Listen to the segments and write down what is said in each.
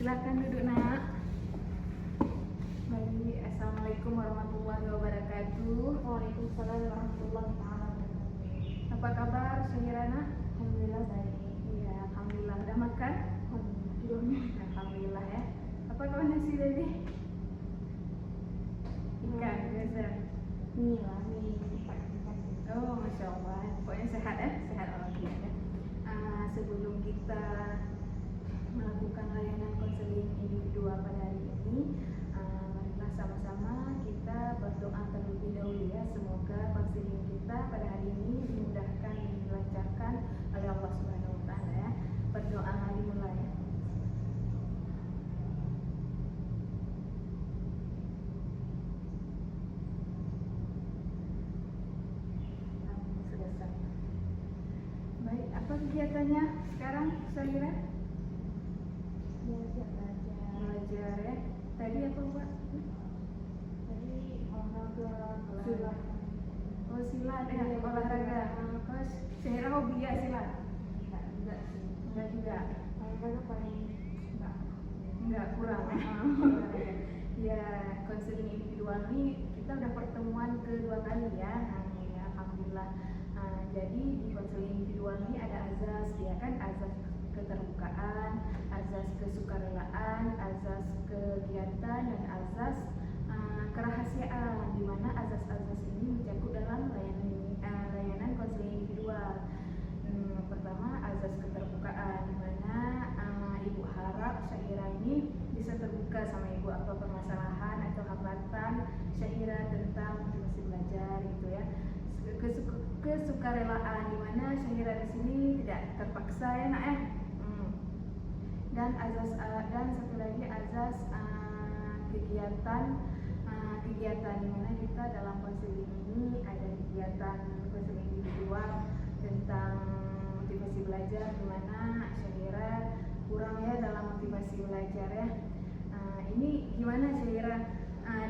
Silakan duduk nak. Baik, assalamualaikum warahmatullahi wabarakatuh. Waalaikumsalam warahmatullahi wabarakatuh. Apa kabar Syahirana? Alhamdulillah baik. Iya, alhamdulillah. Udah makan? Belum. Alhamdulillah ya. Apa kawan nasi tadi? Ikan biasa. Mie lah, mie ikan. Oh, masya Allah. Pokoknya sehat ya, sehat alhamdulillah ya. Sebelum kita melakukan layanan konseling individual pada hari ini, marilah sama-sama kita berdoa terlebih dahulu ya. Semoga konseling kita pada hari ini dimudahkan dan dilancarkan oleh Allah Subhanahu wa taala ya. Berdoa hari mulai. Selesai. Baik, apa kegiatannya sekarang Syahira? Belajar ya. Tadi apa Mbak? Tadi olahraga, Silat. Oh silat ya, olahraga. Terus Syahira hobi ya silat? Enggak sih. Enggak juga. Olahraga paling Enggak kurang ya. Ya, konseling individual ini kita udah pertemuan kedua kali ya. Ya alhamdulillah. Jadi di konseling individual ini ada azas ya kan, azas keterbukaan, azas kesukarelaan, azas kegiatan dan azas kerahasiaan, di mana azas-azas ini mencakup dalam layanan konseling individual. Pertama azas keterbukaan, di mana ibu harap Syahira ini bisa terbuka sama ibu apa permasalahan atau hambatan Syahira tentang motivasi belajar gitu ya. Kesukarelaan, di mana Syahira di sini tidak terpaksa ya nak ya. Dan azas dan satu lagi azas kegiatan di mana kita dalam konseling ini ada kegiatan konseling individual tentang motivasi belajar, di mana Syahira kurang ya dalam motivasi belajar ya. Ini gimana Syahira,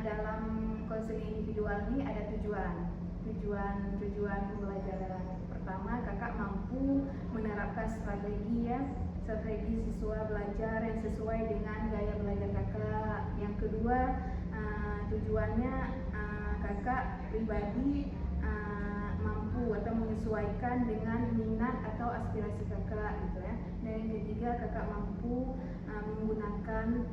dalam konseling individual ini ada tujuan pembelajaran. Pertama, kakak mampu menerapkan strategi siswa belajar yang sesuai dengan gaya belajar kakak. Yang kedua, tujuannya kakak pribadi mampu atau menyesuaikan dengan minat atau aspirasi kakak gitu ya. Dan yang ketiga, kakak mampu menggunakan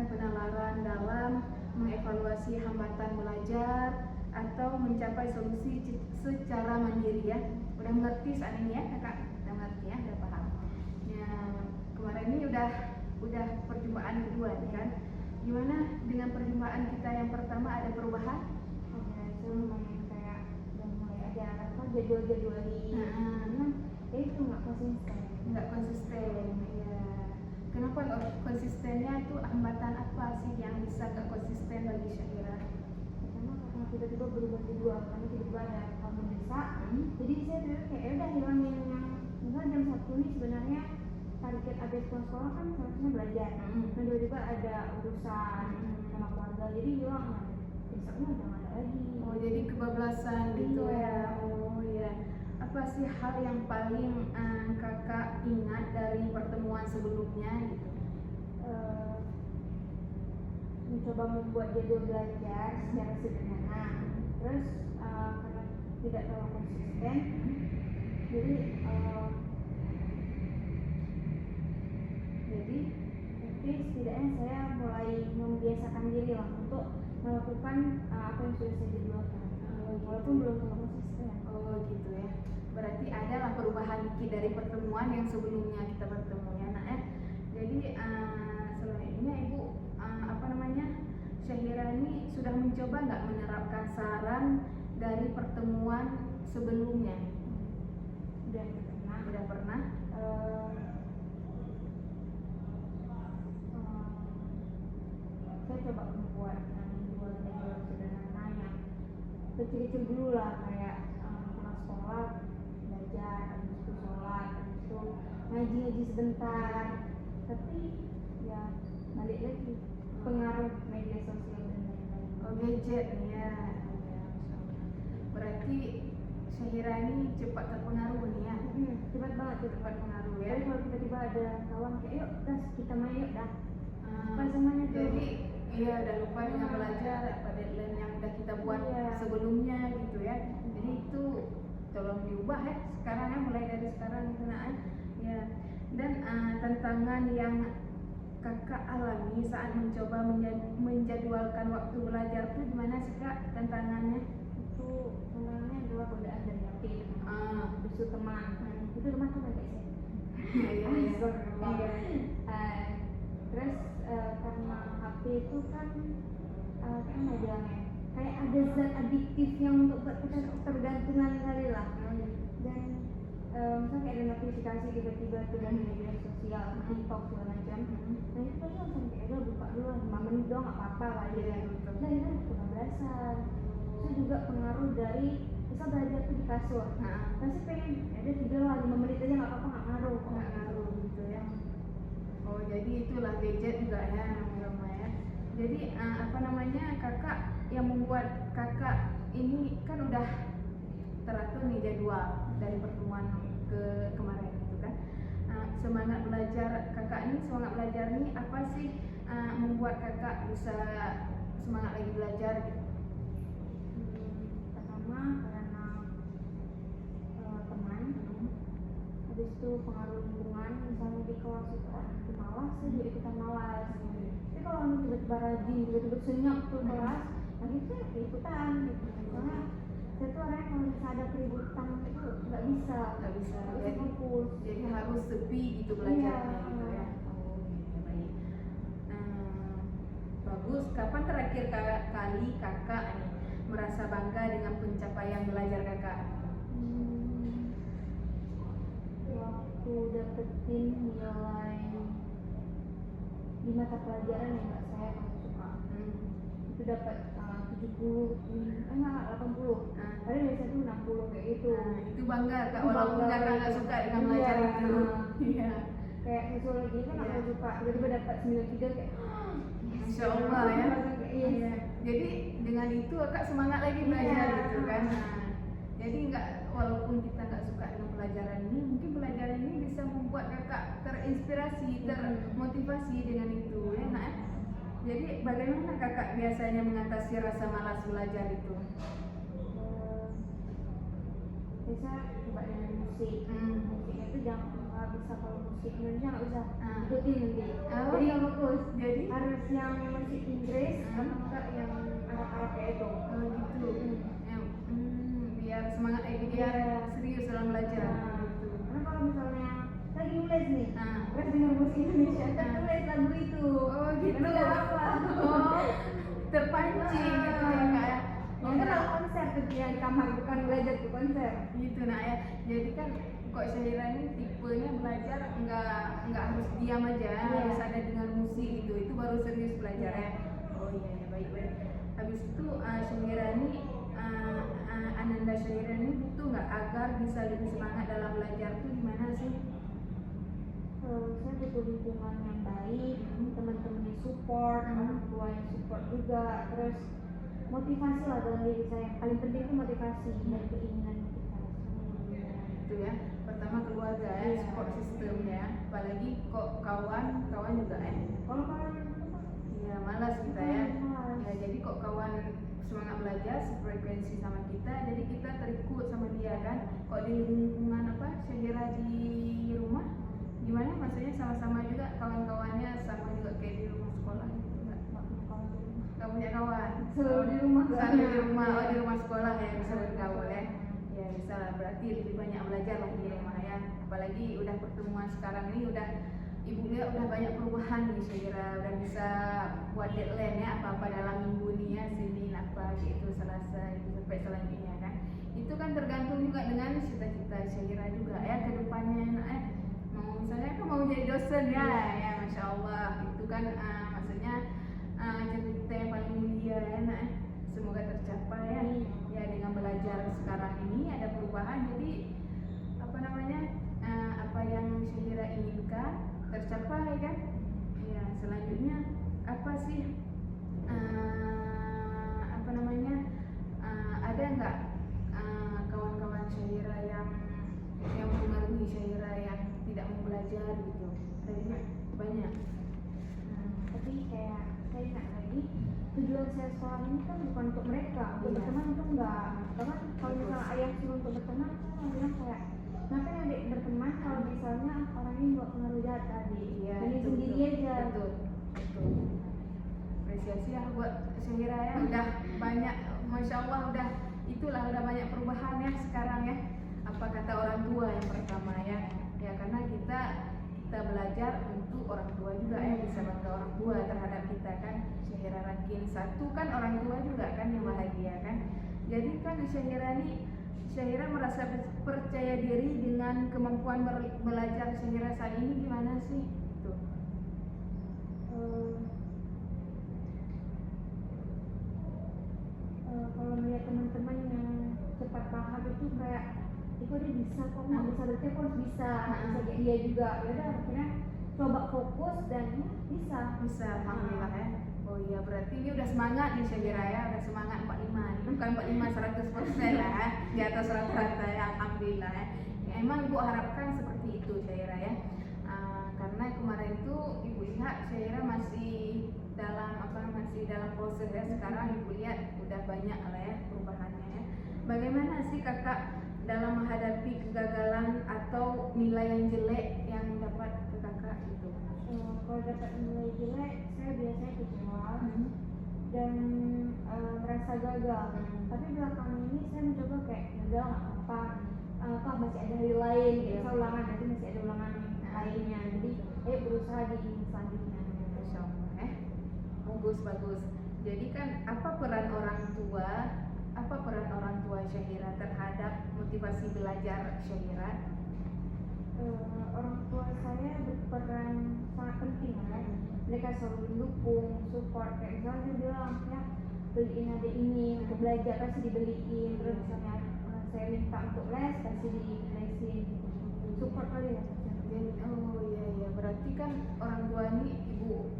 penalaran dalam mengevaluasi hambatan belajar atau mencapai solusi secara mandiri ya. Udah mengerti saat ini ya kakak? Udah mengerti ya, udah paham. Ya, kemarin ini udah perjumpaan kedua nih kan. Gimana dengan perjumpaan kita yang pertama, ada perubahan? ada itu lumayan kayak udah mulai ada apa jadwal di itu nggak konsisten. Nggak konsisten ya. Kenapa nggak konsistennya itu hambatan apa sih yang bisa nggak konsisten bagi Syahira? Karena tiba-tiba berubah jadwal, karena tiba-tiba ada hal mendesak. Jadi saya tuh kayak udah hilangin yang misalnya jam 1 nih sebenarnya target habis pulang sekolah kan seharusnya belajar. Nah tiba-tiba ada urusan sama keluarga, jadi hilang. Besoknya udah nggak ada lagi. Oh jadi kebablasan gitu ya. Oh iya. Apa sih hal yang paling kakak ingat dari pertemuan sebelumnya gitu? Mencoba membuat jadwal belajar secara sederhana, terus karena tidak terlalu konsisten, jadi tapi setidaknya saya mulai membiasakan diri lah untuk melakukan apa yang sudah saya jadwalkan, walaupun belum terlalu konsisten. Oh gitu ya. Berarti adalah perubahan dikit dari pertemuan yang sebelumnya kita bertemu ya nak ya. Jadi selama ini ibu Syahira ini sudah mencoba nggak menerapkan saran dari pertemuan sebelumnya? Udah pernah. Saya coba membuat jadwal sederhana yang kecil-kecil dulu lah, kayak pulang sekolah belajar, habis itu sholat, habis itu ngaji sebentar. Tapi ya balik lagi pengaruh media sosial dan lain-lain. Oh gadget ya. Berarti Syahira ini cepat terpengaruh nih ya. Cepat banget tuh. Cepat pengaruh ya. Jadi kalau tiba-tiba ada kawan kayak yuk gas kita main yuk dah. Apa semuanya tuh. Jadi iya udah lupa dengan belajar apa deadline yang udah kita buat sebelumnya gitu ya. Jadi itu tolong diubah ya sekarang ya, mulai dari sekarang gitu nah ya. Dan tantangan yang kakak alami saat mencoba menjadwalkan waktu belajar tuh gimana sih kak tantangannya? Itu sebenarnya adalah godaan dari HP, justru teman. Itu teman tuh kayak saya. Terus karena HP itu kan kayak mana bilangnya, kayak ada zat adiktif yang untuk buat kita tergantungan kali lah. Dan misalnya kayak ada notifikasi tiba-tiba tuh dari media sosial, TikTok segala macam. Nah itu pasti langsung kayak udah buka dulu 5 menit doang nggak apa-apa lah ya. Nah itu kebablasan. Itu juga pengaruh dari misal belajar tuh di kasur. Pasti pengen ada tidur lah 5 menit aja nggak apa-apa, nggak ngaruh gitu ya. Oh jadi itulah gadget juga ya namanya ya. Jadi apa namanya kakak yang membuat kakak ini kan udah teratur nih jadwal dari pertemuan kemarin gitu kan. Semangat belajar kakak ini, semangat belajar ini apa sih membuat kakak bisa semangat lagi belajar gitu? Pertama karena teman, habis itu pengaruh lingkungan. Misalnya di kelas itu orang itu malas, saya juga ikutan malas. Tapi kalau orang tiba-tiba rajin, tiba-tiba senyap tuh kelas, nah itu saya ikutan gitu. Soalnya saya tuh orang yang kalau bisa ada keributan itu nggak bisa jadi fokus. Jadi harus sepi gitu belajarnya gitu ya. Oh gitu, baik. Bagus. Kapan terakhir kali kakak nih merasa bangga dengan pencapaian belajar kakak? Waktu dapetin nilai di mata pelajaran yang nggak saya paling suka. Itu dapat 70, enggak 80. Padahal biasanya tuh 60 kayak gitu. Itu bangga kak, walaupun kakak nggak suka dengan belajar itu. Iya. Kayak sosiologi kan aku suka, tiba-tiba dapat 93 kayak Masya Allah ya. Iya. Jadi dengan itu kakak semangat lagi belajar gitu kan. Jadi walaupun kita nggak suka dengan pelajaran ini, mungkin pelajaran ini bisa membuat kakak terinspirasi, termotivasi dengan itu ya nak. Jadi bagaimana kakak biasanya mengatasi rasa malas belajar itu? Biasa coba dengan musik. Musiknya itu nggak bisa, kalau musik Indonesia nggak bisa ikutin nanti. Jadi nggak fokus. Jadi harus yang musik Inggris atau enggak yang Arab-Arab kayak itu. Gitu. Biar semangat biar serius dalam belajar. Gitu. Karena kalau misalnya lagi nulis nih, terus dengar musik Indonesia, kan tulis lagu itu. Oh gitu. Terpancing gitu ya kak ya. Kan kalau konser tuh yang di kamar, bukan belajar tuh konser. Gitu nak ya. Jadi kan kok Syahira ini tipenya belajar nggak harus diam aja, harus ada dengan musik gitu. Itu baru serius belajar ya. Oh iya baik. Habis itu Syahira ini Ananda Syahira ini butuh nggak agar bisa lebih semangat dalam belajar tuh gimana sih? Saya butuh lingkungan yang baik, teman-teman yang support, orang tua yang support juga, terus motivasi lah dalam diri saya. Paling penting itu motivasi dan keinginan kita. Itu ya. Pertama keluarga ya, support system ya. Apalagi kok kawan juga ya. Kalau kawan ya malas kita ya. Ya jadi kok kawan semangat belajar sefrekuensi sama kita, jadi kita terikut sama dia kan. Kok di lingkungan Syahira di rumah gimana, maksudnya sama-sama juga kawan-kawannya sama juga kayak di rumah sekolah gitu nggak punya kawan selalu di rumah di rumah sekolah ya bisa bergaul ya bisa lah, berarti lebih banyak belajar lah di rumah ya. Apalagi udah pertemuan sekarang ini ibu lihat udah banyak perubahan nih Syahira, udah bisa buat deadline ya apa-apa dalam minggu nih ya, Senin apa gitu, Selasa itu sampai selanjutnya kan. Itu kan tergantung juga dengan cita-cita Syahira juga ya ke depannya misalnya aku mau jadi dosen ya Masya Allah itu kan maksudnya cita-cita yang paling mulia ya semoga tercapai ya dengan belajar sekarang ini ada perubahan, jadi apa yang Syahira inginkan tercapai kan ya. Selanjutnya apa sih ada nggak kawan-kawan belajar gitu. Banyak banyak. Tapi kayak saya ingat lagi tujuan saya sekolah ini kan bukan untuk mereka, untuk Iya. berteman itu enggak. Karena kalau misalnya ayah suruh untuk berteman, saya bilang kayak ngapain adik berteman kalau misalnya orang ini buat pengaruh jahat tadi. Iya, Jadi itu sendiri betul. aja. Betul. Apresiasi ya buat Syahira ya, udah banyak, masya Allah, udah itulah udah banyak perubahan ya sekarang ya. Apa kata orang tua yang pertama ya, karena kita belajar untuk orang tua juga ya, bisa bangga orang tua terhadap kita kan. Syahira Rakin satu kan orang tua juga kan yang bahagia kan. Jadi kan Syahira merasa percaya diri dengan kemampuan belajar Syahira saat ini gimana sih? Tuh. Kalau melihat teman-teman yang cepat paham itu kayak itu dia bisa kok, nggak bisa berarti aku harus bisa kayak dia juga. Ya udah akhirnya coba fokus dan bisa. Alhamdulillah ya. Oh iya, berarti ini udah semangat nih Syahira ya, udah semangat 45 nih. Bukan 45 100% lah ya, di atas rata-rata ya, alhamdulillah ya. Emang Ibu harapkan seperti itu Syahira ya. Karena kemarin itu Ibu lihat Syahira masih dalam proses ya. Sekarang Ibu lihat udah banyak lah ya perubahannya ya. Bagaimana sih Kakak dalam menghadapi kegagalan atau nilai yang jelek yang dapat ke Kakak itu? Kalau dapat nilai jelek, saya biasanya kecewa dan merasa gagal. Tapi belakangan ini saya mencoba kayak gagal nggak apa, masih ada hari lain. Kita ulangan nanti masih ada ulangan lainnya. Jadi ayo berusaha di selanjutnya. Masya Allah ya. Bagus. Jadi kan apa peran orang tua Syahira terhadap motivasi belajar Syahira? Orang tua saya berperan sangat penting ya. Mereka selalu mendukung, support. Kayak misalnya dia bilang ya beliin adik ini untuk belajar pasti dibeliin. Terus misalnya saya minta untuk les pasti dilesin. Support kali ya. Oh iya, berarti kan orang tua ini ibu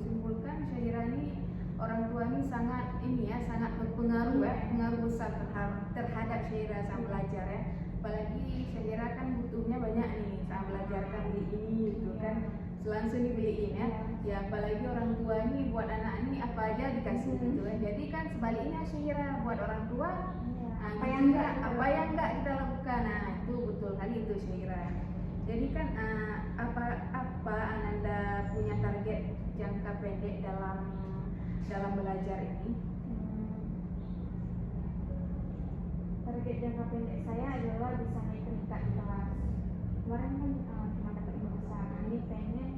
simpulkan Syahira ini orang tua ini sangat berpengaruh ya, pengaruh besar terhadap Syahira saat belajar ya. Apalagi Syahira kan butuhnya banyak nih saat belajar kan beli ini gitu kan, langsung dibeliin ya. Ya apalagi orang tua ini buat anak ini apa aja dikasih gitu kan. Jadi kan sebaliknya Syahira buat orang tua apa yang enggak kita lakukan. Nah itu betul kali itu Syahira. Jadi kan apa Ananda punya target jangka pendek dalam belajar ini? Target jangka pendek saya adalah bisa naik peringkat di kelas. Kemarin kan cuma dapat 5 besar. Ini pengen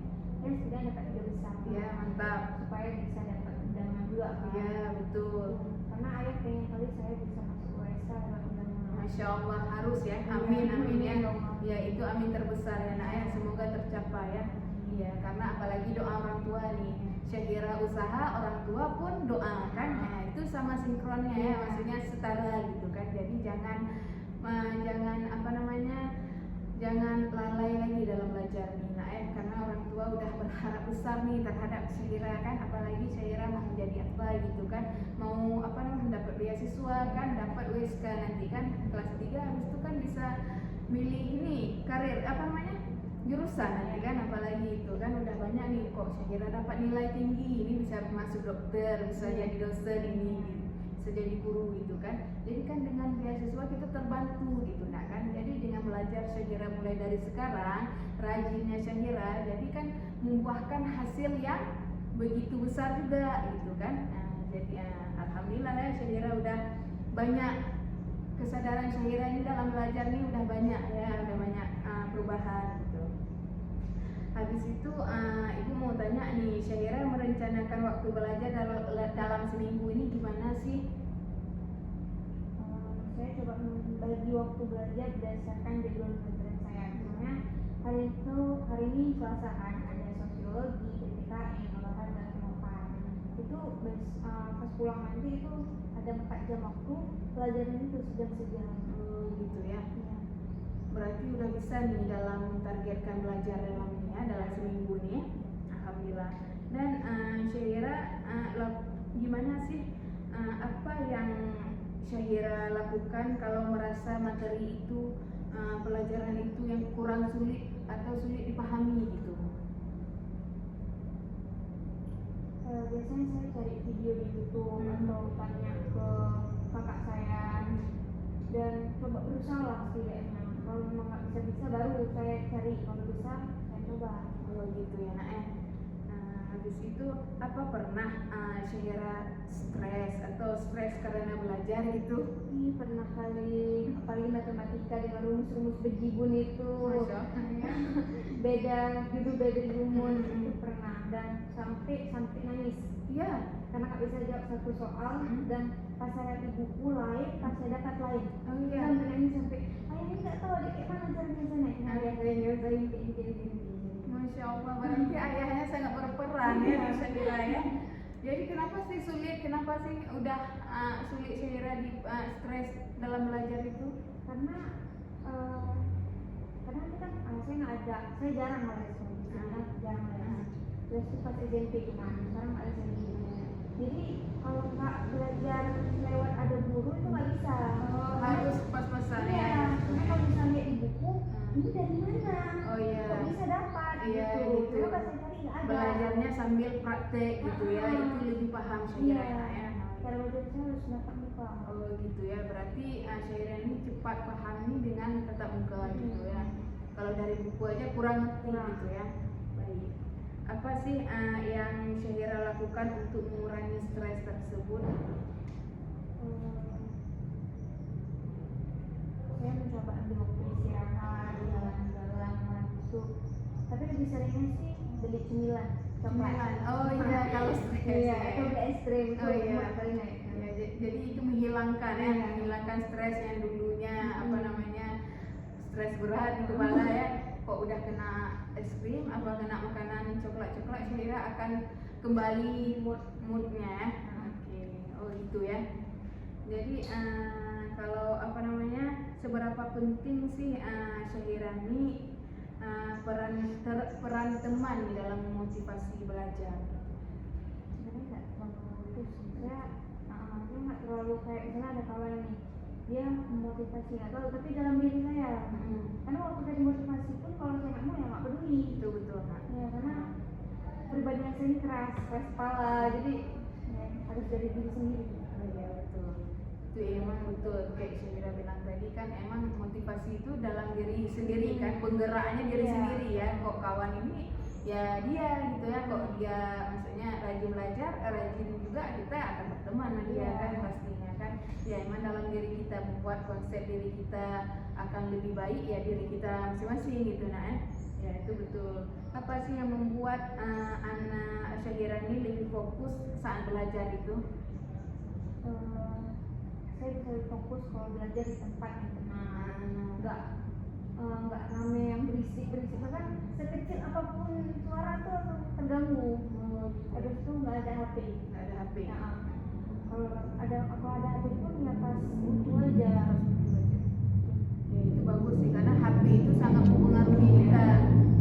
ya sudah dapat 3 besar. Ya mantap. Supaya bisa dapat undangan juga kan. Ya betul. Karena ayah pengen kali saya bisa masuk USK dapat undangan. Masya Allah harus ya. Amin ya. Ya itu amin terbesar ya nak ya. Semoga tercapai ya. Iya karena apalagi doa orang tua nih. Syahira usaha, orang tua pun doa kan. Nah itu sama sinkronnya ya. Maksudnya setara gitu kan. Jadi jangan jangan lalai lagi dalam belajar nih nak ya. Karena orang tua udah berharap besar nih terhadap Syahira kan. Apalagi Syahira mau menjadi apa gitu kan. Mau dapat beasiswa kan, dapat USK nanti kan kelas 3 habis itu kan bisa milih ini karir jurusan nanti kan. Apalagi itu kan udah banyak nih kok Syahira dapat nilai tinggi ini bisa masuk dokter, bisa jadi dosen ini, bisa jadi guru gitu kan. Jadi kan dengan beasiswa kita terbantu gitu nah kan. Jadi dengan belajar Syahira mulai dari sekarang, rajinnya Syahira jadi kan membuahkan hasil yang begitu besar juga gitu kan. Nah, jadi alhamdulillah ya Syahira udah banyak kesadaran Syahira ini dalam belajar nih udah banyak perubahan gitu. Habis itu Ibu mau tanya nih, Syahira merencanakan waktu belajar dalam seminggu ini gimana sih? Saya coba membagi waktu belajar berdasarkan jadwal pelajaran saya. Misalnya hari ini Selasa kan ada sosiologi, PPKN, olahan dan kemampuan. Itu pas pulang nanti itu ada 4 jam waktu pelajaran itu sejam. Gitu ya. Berarti udah bisa nih dalam targetkan belajar dalam seminggu nih. Alhamdulillah. Dan Syahira gimana sih apa yang Syahira lakukan kalau merasa materi itu pelajaran itu yang kurang sulit atau sulit dipahami gitu? Biasanya saya cari video di YouTube atau tanya ke kakak saya dan coba berusaha lah setidaknya. Kalau memang nggak bisa baru saya cari, kalau bisa saya coba. Oh gitu ya nak ya. Habis itu apa pernah Syahira stres karena belajar gitu? Ih, pernah kali, apalagi matematika dengan rumus-rumus bejibun itu. Masya Allah. Beda judul, beda rumus itu pernah, dan sampai nangis. Iya. Karena nggak bisa jawab satu soal dan pas saya lihat di buku lain, pas saya dapat lain. Oh iya. Sampai nangis sampai ayah ini nggak tahu ada kayak mana caranya sana. Nah, ayah saya nyelesain kayak gini. Masya Allah, berarti ayahnya sangat berperan ya di Syahira ya. Jadi kenapa sih sulit? Kenapa sih udah sulit Syahira di stres dalam belajar itu? Karena kadang kan saya nggak ada, saya jarang les, jarang les. Les itu pas SMP cuma, sekarang nggak les lagi. Jadi kalau nggak belajar lewat ada guru itu nggak bisa. Harus pas-pasan Iya, ya. karena kalau misalnya di buku, ini dari mana? Oh iya. Kok bisa dapat? Iya, gitu. gitu. Karena pas saya cari nggak ada. Belajarnya sambil praktek gitu ya, itu lebih paham Syahira Iya. ya. Cara belajar saya harus tatap muka. Oh gitu ya, berarti Syahira ini cepat pahami dengan tatap muka gitu ya. Kalau dari buku aja kurang ngerti gitu ya. Baik. Apa sih yang Syahira lakukan untuk mengurangi stres tersebut? Saya mencoba ambil waktu istirahat, jalan-jalan gitu. Tapi lebih seringnya sih beli cemilan, coklat. Oh iya, kalau stres Iya, ya. atau beli es krim. Oh iya. Kali naik. Ya, jadi itu menghilangkan ya, menghilangkan stres yang dulunya apa namanya stres berat di kepala ya. Kok udah kena es krim, apa kena makanan coklat Syahira akan kembali moodnya ya. Oke, oh itu ya. Jadi kalau apa namanya seberapa penting sih Syahira ini peran teman di dalam memotivasi belajar? Sebenarnya nggak terlalu itu sih. Saya nggak terlalu kayak misalnya ada kawan nih, dia memotivasi nggak tahu, tapi dalam diri saya. Karena waktu saya dimotivasi pun kalau saya nggak mau ya nggak peduli. Betul Kak. Ya karena pribadi saya ini keras kepala, jadi ya, harus dari diri sendiri. Oh iya betul. Itu emang betul kayak Syahira bilang tadi kan emang motivasi itu dalam diri sendiri kan, penggeraknya diri sendiri ya. Kok kawan ini ya dia gitu ya, kok dia maksudnya rajin belajar, rajin juga kita akan berteman sama dia kan pastinya kan. Ya emang dalam diri kita membuat konsep diri kita akan lebih baik ya diri kita masing-masing gitu nah. Ya itu betul. Apa sih yang membuat anak Syahira ini lebih fokus saat belajar itu? Saya bisa lebih fokus kalau belajar di tempat yang tenang, nggak rame yang berisik bahkan sekecil apapun suara tuh akan terganggu. Habis itu nggak ada HP. Nah, kalau ada HP pun ya pas butuh aja. Ya itu bagus sih karena HP itu sangat mempengaruhi kita.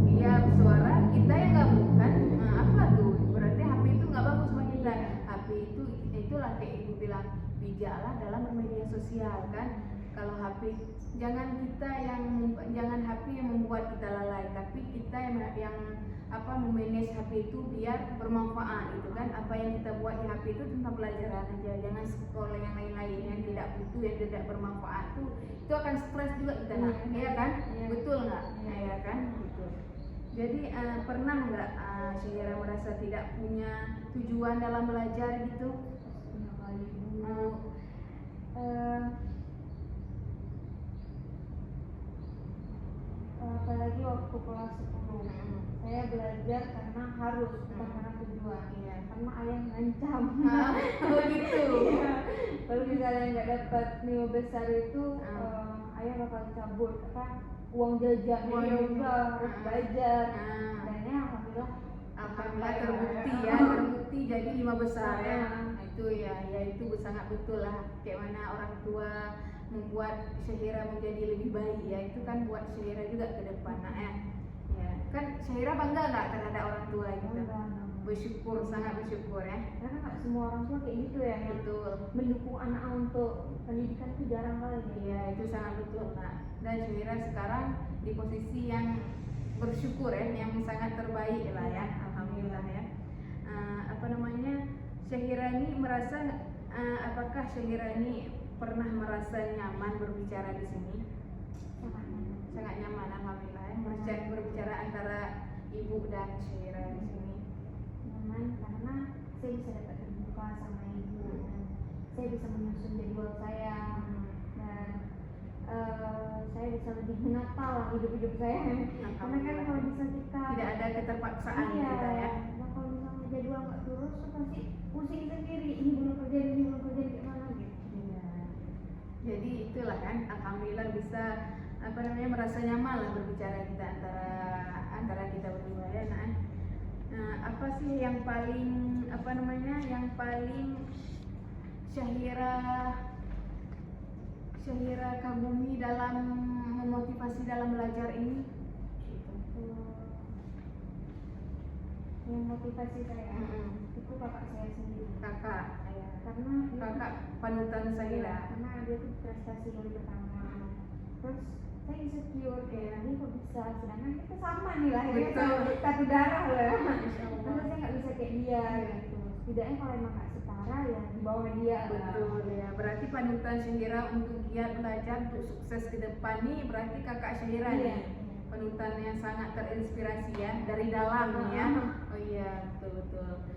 Dia suara kita yang gabungkan, apa tuh? Berarti HP itu nggak bagus buat kita. HP itulah kayak ibu bilang bijaklah dalam bermedia sosial kan. Kalau HP jangan HP yang membuat kita lalai, tapi kita yang memanage HP itu biar bermanfaat gitu kan. Apa yang kita buat di HP itu tentang pelajaran aja, jangan scroll yang lain-lain yang tidak butuh, yang tidak bermanfaat tuh itu akan stres juga kita ya kan? Betul nggak? Ya kan? Betul. Jadi pernah nggak Syahira merasa tidak punya tujuan dalam belajar gitu? Apalagi waktu kelas 10 saya belajar karena harus, bukan karena tujuan. Karena ayah ngancam. Oh gitu. Kalau misalnya nggak dapat nilai besar itu ayah bakal cabut uang jajan. Ya udah harus belajar. Dan ya alhamdulillah terbukti jadi 5 besar ya. Itu ya itu sangat betul lah kayak mana orang tua membuat Syahira menjadi lebih baik ya, itu kan buat Syahira juga ke depan ya kan. Syahira bangga nggak terhadap orang tua gitu? bersyukur, sangat bersyukur ya. Karena nggak semua orang tua kayak gitu ya, yang Betul. mendukung anak untuk pendidikan itu jarang kali ya. Iya, itu sangat betul Nak. Dan Syahira sekarang di posisi yang bersyukur ya, yang sangat terbaik lah ya, alhamdulillah ya. Syahira ini merasa, apakah Syahira ini pernah merasa nyaman berbicara di sini? Sangat nyaman, alhamdulillah ya. Berbicara antara ibu dan Syahira di sini. Nyaman karena saya bisa dapat terbuka sama ibu, dan saya bisa menyusun jadwal saya, dan saya bisa lebih menata lah hidup saya. Karena kan kalau bisa kita tidak ada keterpaksaan kita ya. Nah kalau misalnya jadwal nggak terus tuh pasti pusing sendiri, ini belum kerja gimana gitu. Iya. Jadi itulah kan, alhamdulillah bisa merasa nyaman lah berbicara kita antara kita berdua ya. Apa sih yang paling yang paling Syahira kagumi dalam memotivasi dalam belajar ini? Yang motivasi saya itu kakak saya sendiri. Kakak, ya. Karena Kakak panutan Syahira. Karena dia tuh prestasi dari pertama. Terus saya insecure ya, ini kok bisa, sedangkan kita sama nih lahirnya satu darah lah. Masa saya nggak bisa kayak dia gitu. Setidaknya kalau emang nggak setara ya di bawah dia. Betul ya. Berarti panutan Syahira untuk giat belajar untuk sukses ke depan nih berarti kakak Syahira nih. Panutan yang sangat terinspirasi ya dari dalam ya. Oh iya, betul.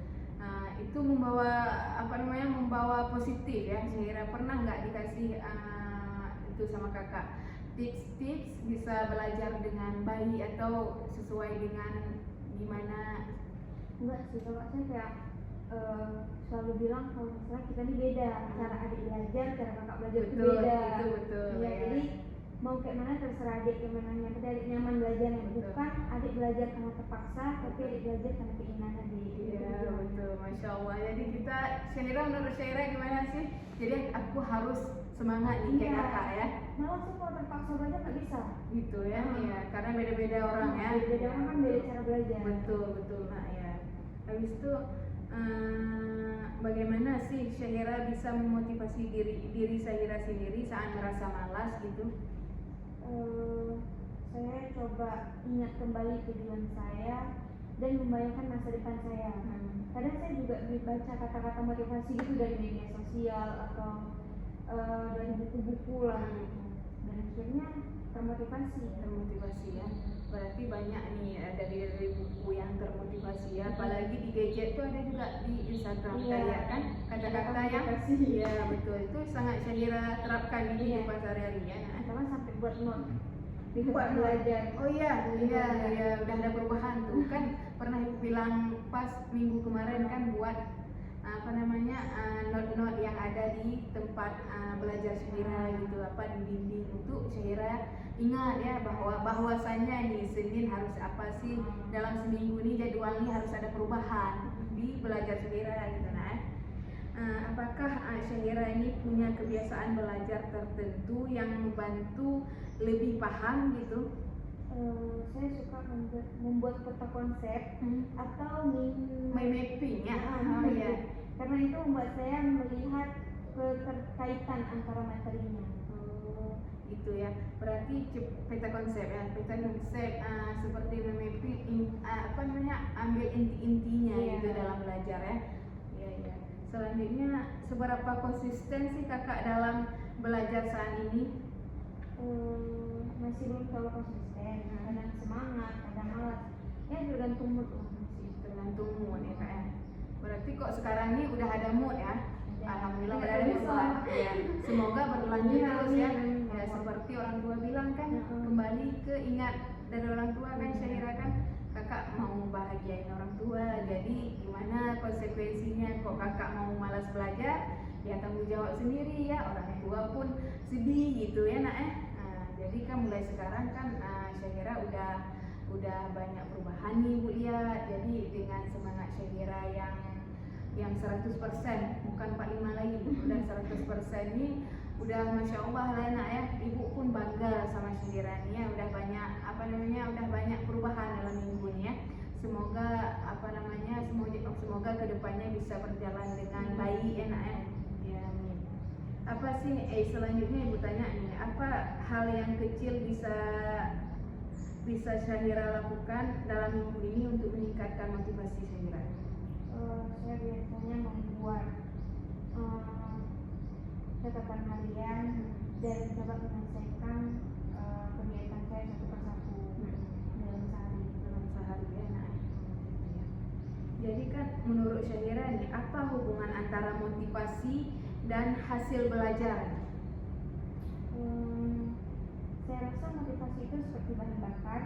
Itu membawa positif ya. Syahira pernah nggak dikasih itu sama kakak tips-tips bisa belajar dengan baik atau sesuai dengan gimana? Enggak sih, kakak saya kayak selalu bilang kalau misalnya kita ini beda, cara adik belajar, cara kakak belajar itu beda. Betul. Ya, jadi mau kayak mana terserah adik, yang mana adik nyaman belajar, bukan adik belajar karena terpaksa, tapi adik belajar karena keinginan adik. Iya betul, masya Allah. Jadi kita menurut Syahira gimana sih? Jadi aku harus semangat nih kayak kakak ya. Malah sih kalau terpaksa belajar nggak bisa. Gitu ya, iya. Karena beda-beda orang ya. Beda orang kan beda cara belajar. Betul Nak ya. Habis itu bagaimana sih Syahira bisa memotivasi diri Syahira sendiri saat merasa malas gitu? Saya coba ingat kembali tujuan saya dan membayangkan masa depan saya. Kadang saya juga baca kata-kata motivasi gitu dari media sosial atau dari buku-buku lah gitu. Dan akhirnya termotivasi ya. Berarti banyak nih dari buku yang termotivasi ya. Apalagi di gadget tuh ada juga di Instagram kita lihat kan kata-kata yang ya betul, itu sangat Syahira terapkan di kehidupan sehari-hari ya. Karena sampai buat note buat belajar. Oh iya, udah ada perubahan tuh kan. Pernah ibu bilang pas minggu kemarin kan buat note-note yang ada di tempat belajar Syahira gitu, di dinding untuk Syahira ingat ya bahwasanya nih Senin harus apa sih dalam seminggu nih jadwalnya harus ada perubahan di belajar Syahira gitu apakah Syahira ini punya kebiasaan belajar tertentu yang membantu lebih paham gitu? Saya suka membuat peta konsep atau mapping ya. Iya. Karena itu membuat saya melihat keterkaitan antara materinya. Gitu ya. Berarti peta konsep seperti mapping ambil inti-intinya gitu dalam belajar ya. Iya. Selanjutnya, seberapa konsisten sih kakak dalam belajar saat ini? Masih belum terlalu konsisten, kadang semangat, kadang malas, ya tergantung mood lah. Tergantung mood ya kak ya. Berarti kok sekarang ini udah ada mood ya? Alhamdulillah udah ada mood ya. Semoga berlanjut terus ya. Ya seperti orang tua bilang kan, kembali ke ingat dari orang tua kan Syahira kan, kakak mau bahagiain orang tua, jadi gimana konsekuensinya kok kakak mau malas belajar, ya tanggung jawab sendiri ya, orang tua pun sedih gitu ya jadi kan mulai sekarang kan Syahira udah banyak perubahan nih Bu lihat. Jadi dengan semangat Syahira yang 100%, bukan 45 lagi, udah 100% nih, udah masya Allah lah ya. Ibu pun bangga sama Syahira nih ya, udah banyak udah banyak perubahan dalam minggu ini ya. semoga semoga kedepannya bisa berjalan dengan baik enak ya. Apa sih selanjutnya Ibu tanya nih, apa hal yang kecil bisa Syahira lakukan dalam minggu ini untuk meningkatkan motivasi Syahira? Saya biasanya membuat catatan harian dan coba menyelesaikan kegiatan saya satu persatu dalam sehari ya. Nah, jadi kan menurut Syahira nih, apa hubungan antara motivasi dan hasil belajar? Saya rasa motivasi itu seperti bahan bakar.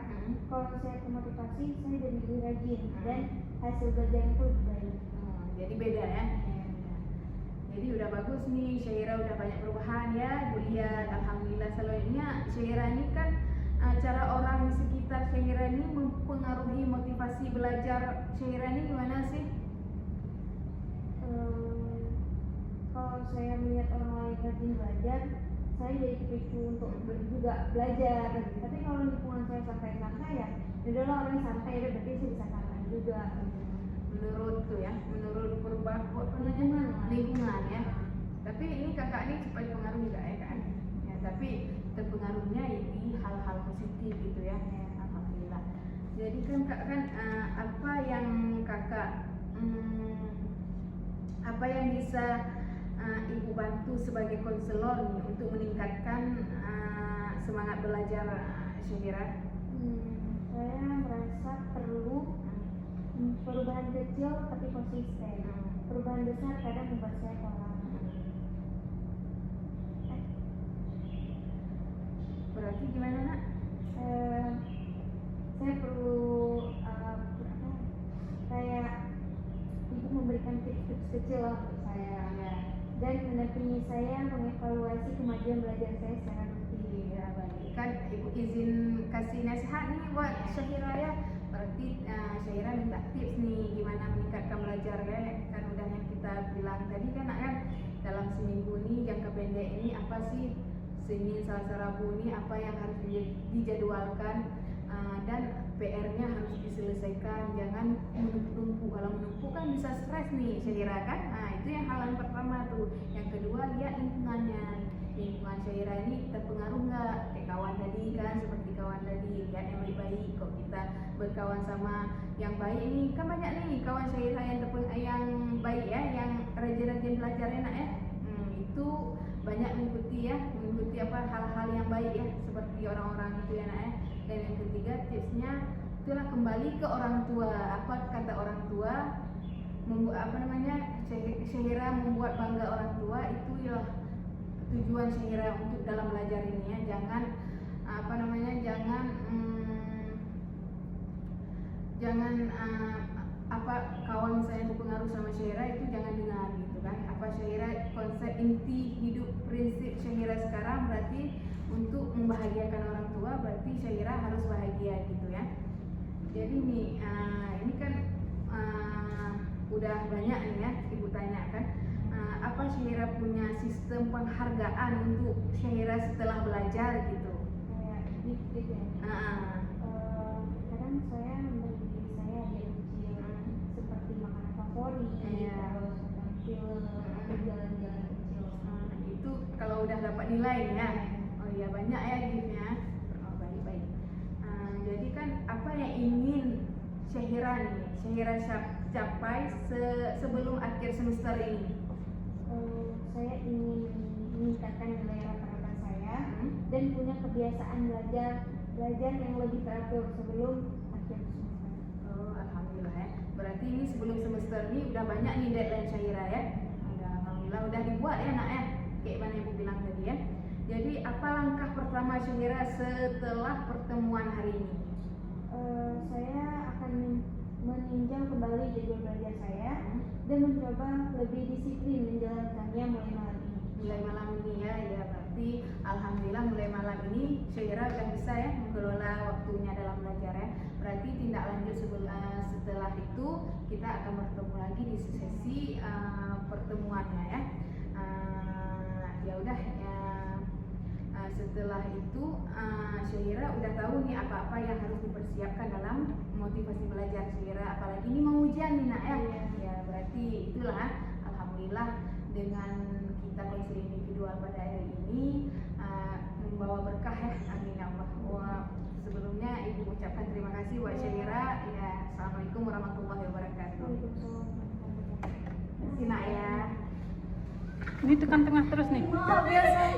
Kalau saya termotivasi, saya jadi lebih rajin dan hasil belajar itu lebih baik. Jadi beda ya. Jadi udah bagus nih, Syahira udah banyak perubahan ya. Bu lihat, alhamdulillah. Selalunya Syahira ini kan cara orang di sekitar Syahira ini mempengaruhi motivasi belajar Syahira ini gimana sih? Kalau saya melihat orang lain rajin belajar, saya jadi kepicu untuk juga belajar. Tapi kalau lingkungan saya santai-santai ya, udahlah orang santai, udah berarti saya bisa santai juga. Menurut tuh ya, menurut lingkungan ya. Tapi ini kakak ini cepat pengaruh juga ya kan? Ya, tapi terpengaruhnya di hal-hal positif gitu ya. Alhamdulillah. Jadi kan kak apa yang kakak apa yang bisa Ibu bantu sebagai konselor nih untuk meningkatkan semangat belajar Syahira? Saya merasa perlu perubahan kecil tapi konsisten. Perubahan besar kadang membuat saya kewalahan. Berarti gimana nak? Saya perlu kayak ibu memberikan tips-tips kecil lah untuk saya ya. Dan mendampingi saya mengevaluasi kemajuan belajar saya secara rutin. Ya baik. Kan Ibu izin kasih nasihat nih buat Syahira ya. Berarti Syahira minta tips nih gimana meningkatkan belajar ya. Kan udah yang kita bilang tadi kan dalam seminggu nih jangka pendek ini apa sih, Senin, Selasa, Rabu ini apa yang harus dijadwalkan dan PR-nya harus diselesaikan, jangan menumpuk. Kalau menumpuk kan bisa stres nih Syahira kan. Itu yang hal yang pertama tuh. Yang kedua lihat lingkungannya. Lingkungan Syahira ini terpengaruh nggak? Kayak kawan tadi kan, seperti kawan tadi lihat yang baik-baik. Kok kita berkawan sama yang baik ini kan banyak nih kawan Syahira yang baik ya, yang rajin-rajin belajar enak ya. Itu banyak mengikuti apa hal-hal yang baik ya, seperti orang-orang itu ya nak ya. Dan yang ketiga tipsnya itulah kembali ke orang tua. Apa kata orang tua, membuat Syahira membuat bangga orang tua, itu ya tujuan Syahira untuk dalam belajar ini ya. Jangan kawan misalnya berpengaruh sama Syahira itu jangan dengar gitu kan. Apa Syahira konsep inti hidup prinsip Syahira sekarang berarti untuk membahagiakan orang tua, berarti Syahira harus bahagia gitu ya. Jadi nih ini kan udah banyak nih ya Ibu tanyakan, apa Syahira punya sistem penghargaan untuk Syahira setelah belajar gitu? Kayak gitu ya. Kadang saya memberi diri saya hadiah kecil seperti makanan favorit, terus nonton film, atau jalan-jalan kecil. Itu kalau udah dapat nilai ya. Oh iya banyak ya giftnya. Oh baik. Jadi kan apa yang ingin Syahira capai sebelum akhir semester ini? Saya ingin meningkatkan nilai rata-rata saya dan punya kebiasaan belajar yang lebih teratur sebelum akhir semester. Oh alhamdulillah ya. Berarti ini sebelum semester ini udah banyak nih deadline Syahira ya. Alhamdulillah udah dibuat ya nak ya. Kayak mana Ibu bilang tadi ya. Jadi apa langkah pertama Syahira setelah pertemuan hari ini? Saya akan meninjau kembali jadwal belajar saya dan mencoba lebih disiplin menjalankannya mulai malam ini. Mulai malam ini ya, berarti alhamdulillah mulai malam ini Syahira udah bisa ya mengelola waktunya dalam belajar ya. Berarti tindak lanjut setelah itu kita akan bertemu lagi di sesi pertemuannya ya. Ya udah ya. Setelah itu Syahira udah tahu nih apa-apa yang harus dipersiapkan mempersiapkan dalam motivasi belajar Syira, apalagi ini mau ujian nih nak ya. Iya. Ya berarti itulah alhamdulillah dengan kita konseling individual pada hari ini membawa berkah ya, amin ya Allah. Wah, sebelumnya ibu ucapkan terima kasih buat Syira ya. Assalamualaikum warahmatullahi wabarakatuh. Waalaikumsalam. Terima kasih nak ya. Ini tekan tengah terus nih. Maaf ya, saya